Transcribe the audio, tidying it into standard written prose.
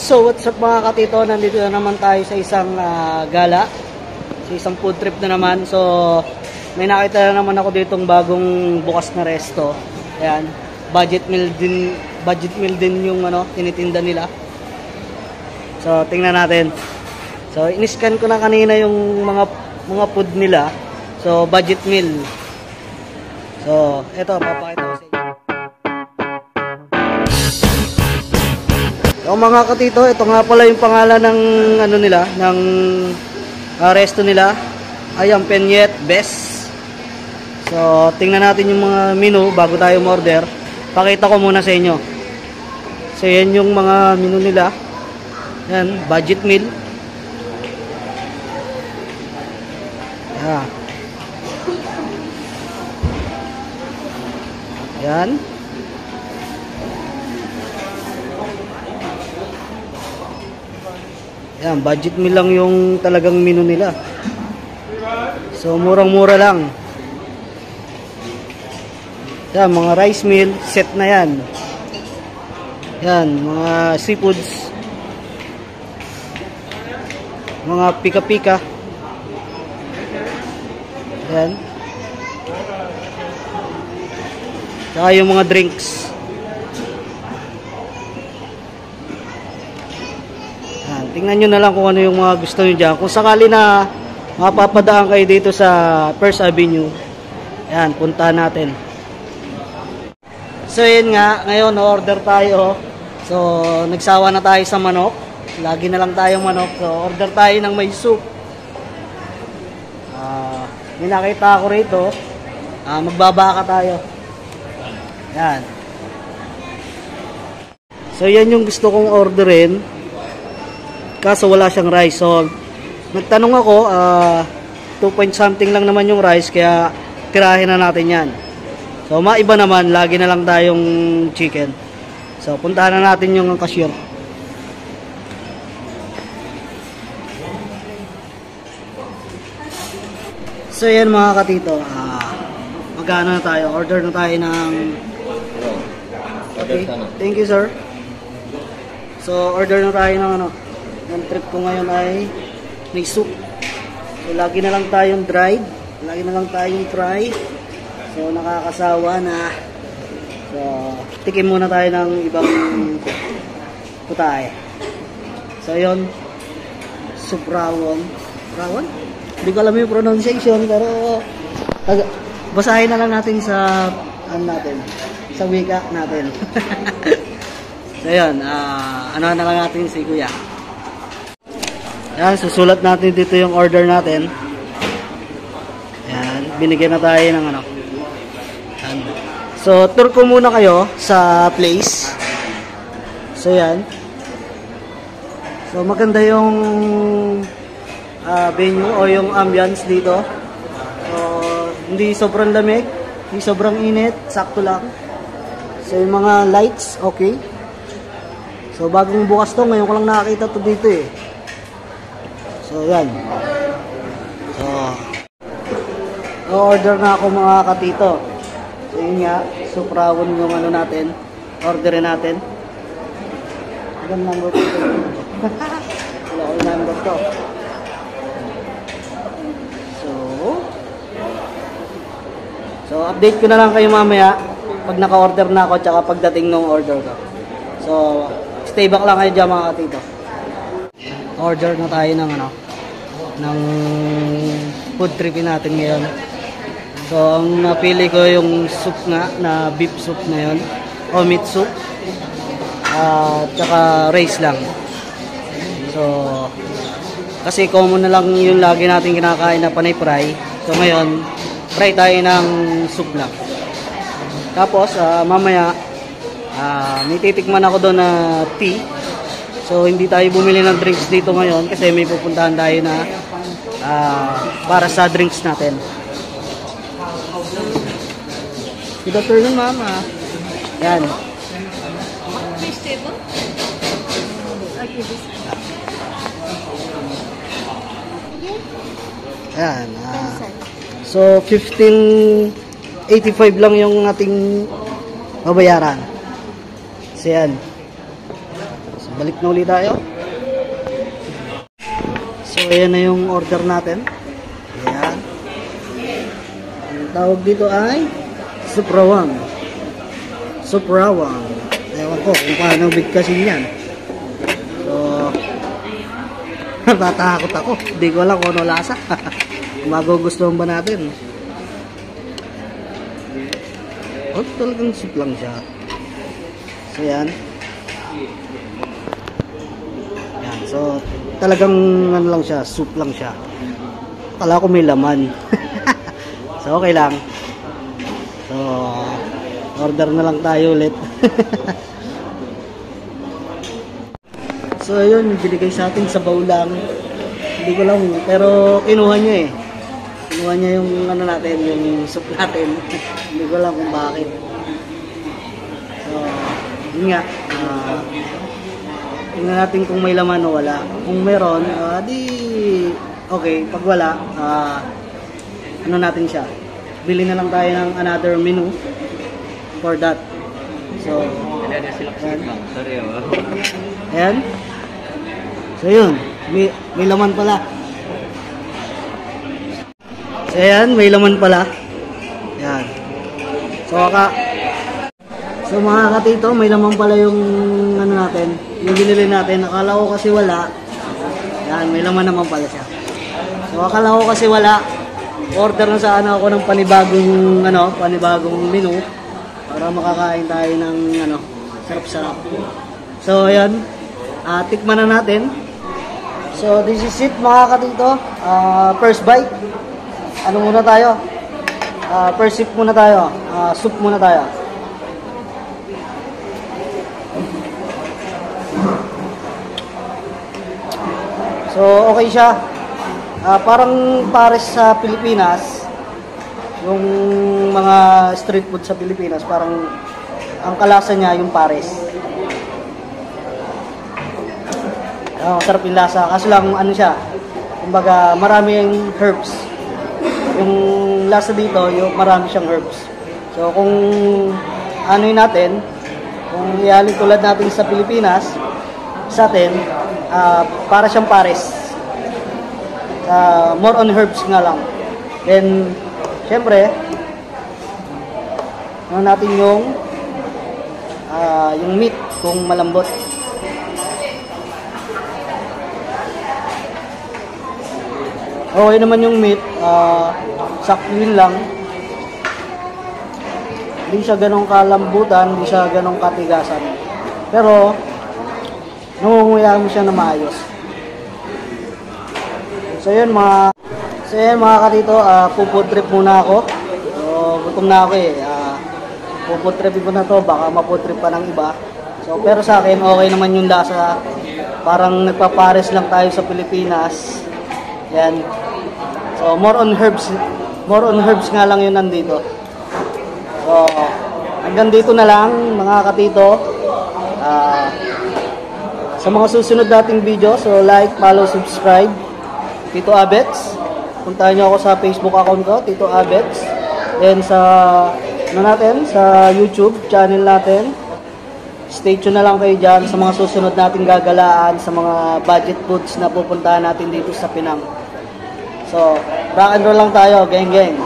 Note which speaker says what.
Speaker 1: So what's up mga katito, nandito na naman tayo sa isang gala, sa isang food trip na naman. So may nakita na naman ako ditong bagong bukas na resto. Ayan, budget meal din yung tinitinda nila. So tingnan natin. So in-scan ko na kanina yung mga food nila. So budget meal. So eto, papakita ko sa inyo. So mga katito, ito nga pala yung pangalan ng nila, ng resto nila. Ayan, Penyet Best. So tingnan natin yung mga menu bago tayo order. Pakita ko muna sa inyo. So yan yung mga menu nila. Yan, budget meal. Yan. Yan, budget meal lang yung talagang menu nila. So, murang-mura lang. Yan, mga rice meal, set na yan. Yan, mga seafoods. Mga pika-pika. Yan. Saka yung mga drinks. Yan. Tingnan nyo na lang kung ano yung mga gusto nyo dyan. Kung sakali na mapapadaan kayo dito sa First Avenue, yan, punta natin. So yun nga, ngayon order tayo. So nagsawa na tayo sa manok. Lagi na lang tayong manok. So order tayo ng may soup. May nakita ako rito. Magbabaka tayo. Yan. So yan yung gusto kong orderin. Kaso wala siyang rice. So nagtanong ako, 2 point something lang naman yung rice, kaya tirahin na natin yan. So maiba naman, lagi na lang tayong chicken. So puntahan na natin yung cashier. So yan mga katito, magkano na tayo? Order na tayo ng... Okay, thank you sir. So order na tayo ng yung trip ko ngayon ay may soup. So lagi na lang tayong dried, lagi na lang tayong fry. So nakakasawa na. So tikim muna tayo ng ibang putahe. So yun, Suprawon. Suprawon? Hindi ko alam yung pronunciation, pero basahin na lang natin sa sa wika natin. So yun, ano na lang natin si Kuya. Yan, susulat natin dito yung order natin. Yan, binigyan na tayo ng Yan. So tour ko muna kayo sa place. So yan. So maganda yung venue o yung ambience dito. So hindi sobrang lamig, hindi sobrang init, sakto lang. So yung mga lights, okay. So bagong bukas to, ngayon ko lang nakakita to dito eh. So yan. So order na ako mga katito. So yun nga, Suprawon yung natin, orderin natin. Ilang number to? Wala ko yung number to. So update ko na lang kayo mamaya pag naka-order na ako tsaka pagdating ng order ko. So stay back lang kayo dyan mga katito. Order na tayo ng ng food tripin natin ngayon. So ang napili ko yung soup nga na beef soup na yun o meat soup. Tsaka rice lang. So kasi common na lang yung lagi natin kinakain na panay fry. So ngayon try tayo ng soup lang. Tapos mamaya may titikman ako doon na tea. So hindi tayo bumili ng drinks dito ngayon kasi may pupuntahan tayo na para sa drinks natin. Good afternoon ma'am. Yan. Yan. So 15.85 lang yung ating babayaran. So yan. So, balik na ulit tayo. So, ayan na yung order natin. Ayan. Ang tawag dito ay Suprawang. Suprawang. Ewan ko kung paano bigkasin yan. So, natatakot ako. Hindi ko alam kung ano lasa. Magugustuhan ba natin? Oh, talagang soup lang siya. So, yan. Yan. So, talagang ano lang siya, soup lang siya. Akala ko may laman. So, okay lang. So, order na lang tayo ulit. So, ayun, binigay sa atin sa baulang. Hindi ko lang, pero kinuha niya eh. Kinuha niya yung ano natin, yung soup natin. Hindi ko lang kung bakit. So, yun nga. Tingnan natin kung may laman o wala. Kung meron, di okay. Pag wala, ano natin siya. Bili na lang tayo ng another menu for that. So, ayan. So, yun. May laman pala. So, ayan. May laman pala. Ayan. So, mga katito, may laman pala yung ano natin. Yung binili natin. Akala ko kasi wala. Ayan. May laman naman pala siya. So, akala ko kasi wala. Order na sana ako ng panibagong menu para makakain tayo ng sarap-sarap. So, ayan. Tikman na natin. So, this is it mga katito. First bite. Ano muna tayo? First sip muna tayo. Soup muna tayo. So, okay siya. Parang pares sa Pilipinas. Yung mga street food sa Pilipinas, parang ang kalasa niya yung pares. Masarap yung lasa. Kaso lang, ano siya, kumbaga maraming herbs. Yung lasa dito, yung marami siyang herbs. So, kung ano yun natin, kung ihalin tulad natin sa Pilipinas, sa atin, para siyang pares. More on herbs nga lang. Then, syempre, ano natin yung meat, kung malambot. Okay naman yung meat, saktong lang. Hindi siya ganong kalambutan, hindi siya ganong katigasan. Pero, nangunguya mo siya na maayos. So yun mga katito, food trip muna ako. So, gutom na ako eh. Food trip ko na to, baka ma-food trip pa ng iba. So, pero sa akin, okay naman yung lasa. Parang nagpapares lang tayo sa Pilipinas. Yan. So, more on herbs nga lang yun nandito. So, hanggang dito na lang mga katito. Sa mga susunod nating video, so like, follow, subscribe. Tito Abets. Puntahan nyo ako sa Facebook account ko, Tito Abets. Then sa YouTube channel natin. Stay tuned na lang kayo dyan sa mga susunod nating gagalaan, sa mga budget foods na pupuntahan natin dito sa Penang. So, rock and roll lang tayo, geng geng.